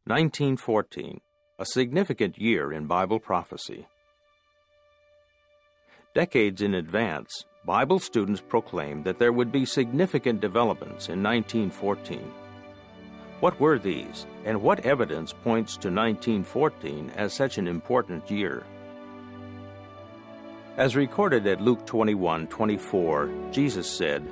1914, a significant year in Bible prophecy. Decades in advance, Bible students proclaimed that there would be significant developments in 1914. What were these, and what evidence points to 1914 as such an important year? As recorded at Luke 21:24, Jesus said,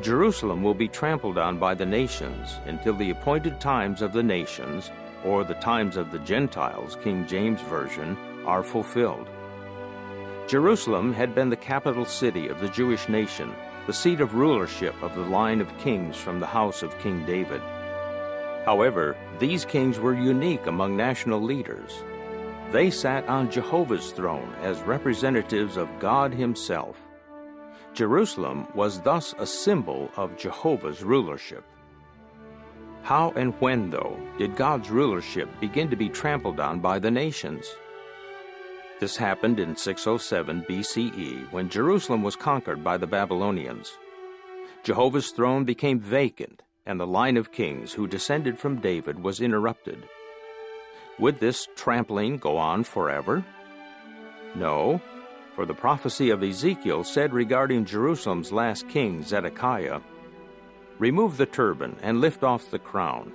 "Jerusalem will be trampled on by the nations until the appointed times of the nations, or the times of the Gentiles, King James Version, are fulfilled." Jerusalem had been the capital city of the Jewish nation, the seat of rulership of the line of kings from the house of King David. However, these kings were unique among national leaders. They sat on Jehovah's throne as representatives of God Himself. Jerusalem was thus a symbol of Jehovah's rulership. How and when, though, did God's rulership begin to be trampled on by the nations? This happened in 607 BCE when Jerusalem was conquered by the Babylonians. Jehovah's throne became vacant, and the line of kings who descended from David was interrupted. Would this trampling go on forever? No, for the prophecy of Ezekiel said regarding Jerusalem's last king, Zedekiah, "Remove the turban and lift off the crown.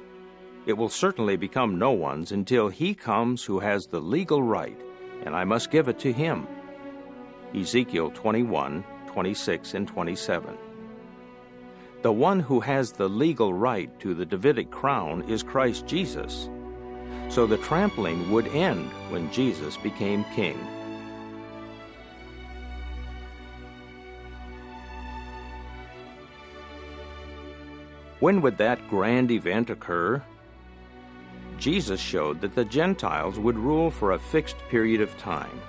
It will certainly become no one's until he comes who has the legal right, and I must give it to him." Ezekiel 21:26 and 27. The one who has the legal right to the Davidic crown is Christ Jesus. So the trampling would end when Jesus became king. When would that grand event occur? Jesus showed that the Gentiles would rule for a fixed period of time.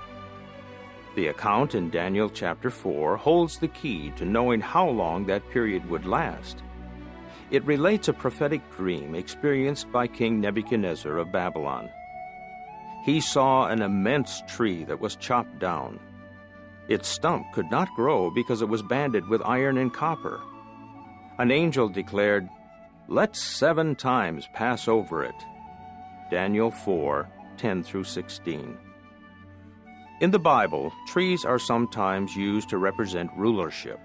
The account in Daniel chapter 4 holds the key to knowing how long that period would last. It relates a prophetic dream experienced by King Nebuchadnezzar of Babylon. He saw an immense tree that was chopped down. Its stump could not grow because it was banded with iron and copper. An angel declared, "Let 7 times pass over it." Daniel 4:10 through 16. In the Bible, trees are sometimes used to represent rulership.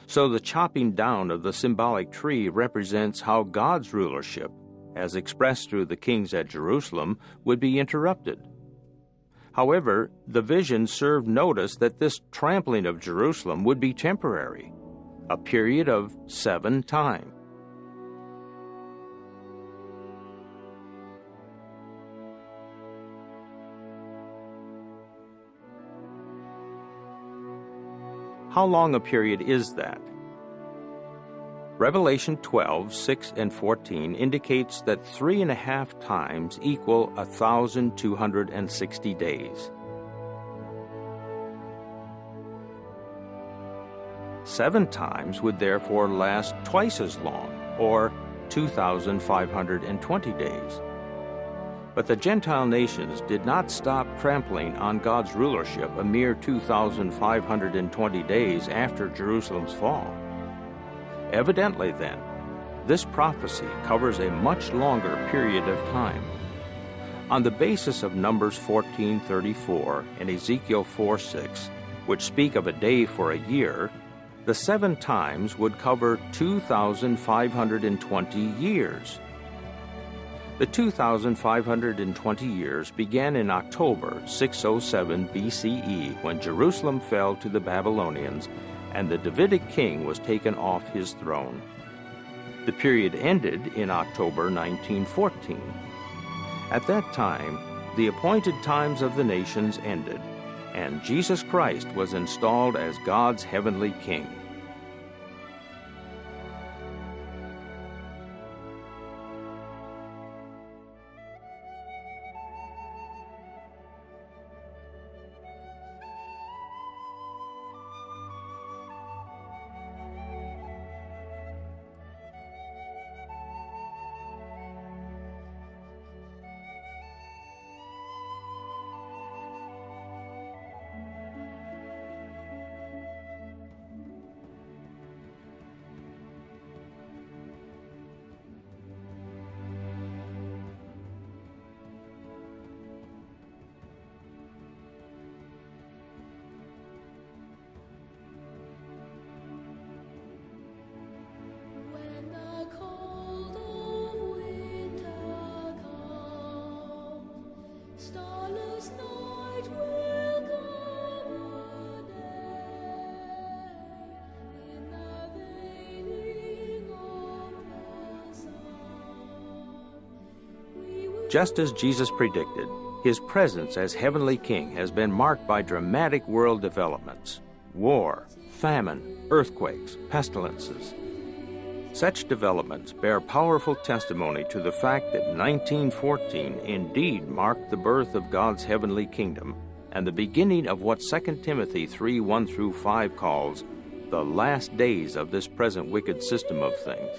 So the chopping down of the symbolic tree represents how God's rulership, as expressed through the kings at Jerusalem, would be interrupted. However, the vision served notice that this trampling of Jerusalem would be temporary, a period of 7 times. How long a period is that? Revelation 12:6 and 14 indicates that 3.5 times equal 1,260 days. 7 times would therefore last twice as long, or 2,520 days. But the Gentile nations did not stop trampling on God's rulership a mere 2,520 days after Jerusalem's fall. Evidently, then, this prophecy covers a much longer period of time. On the basis of Numbers 14:34 and Ezekiel 4:6, which speak of a day for a year, the 7 times would cover 2,520 years. The 2,520 years began in October 607 BCE when Jerusalem fell to the Babylonians and the Davidic king was taken off his throne. The period ended in October 1914. At that time, the appointed times of the nations ended, and Jesus Christ was installed as God's heavenly king. Just as Jesus predicted, his presence as heavenly king has been marked by dramatic world developments: war, famine, earthquakes, pestilences. Such developments bear powerful testimony to the fact that 1914 indeed marked the birth of God's heavenly kingdom and the beginning of what 2 Timothy 3:1-5 calls the last days of this present wicked system of things.